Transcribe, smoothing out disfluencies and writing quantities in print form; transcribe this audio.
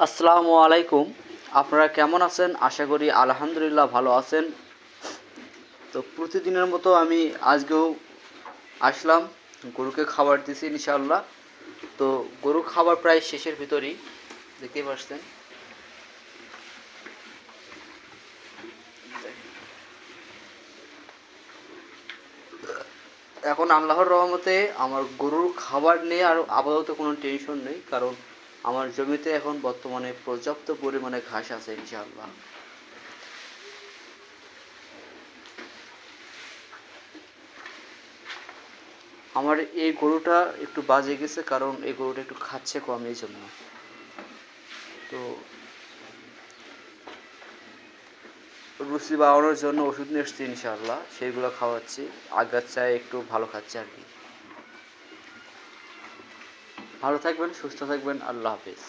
আসসালামু আলাইকুম। আপনারা কেমন আছেন? আশা করি আলহামদুলিল্লাহ ভালো আছেন। তো প্রতিদিনের মতো আমি আজকেও আসলাম, গরুকে খাবার দিছি ইনশাআল্লাহ। তো গরু খাবার প্রায় শেষের ভিতরই, দেখতেই পাচ্ছেন। এখন আল্লাহর রহমতে আমার গরুর খাবার নিয়ে আর আপাতত কোনো টেনশন নেই, কারণ আমার জমিতে এখন বর্তমানে পর্যাপ্ত পরিমাণে ঘাস আছে ইনশাআল্লাহ। আমার এই গরুটা একটু বাজে গেছে, কারণ এই গরুটা একটু খাচ্ছে কম, এই জন্য। তো রুচি বাড়ানোর জন্য ওষুধ নিয়ে এসেছি ইনশাআল্লাহ, সেইগুলো খাওয়াচ্ছি। আগের চায় একটু ভালো খাচ্ছে আর কি। ভালো থাকবেন, সুস্থ থাকবেন, আল্লাহ হাফিজ।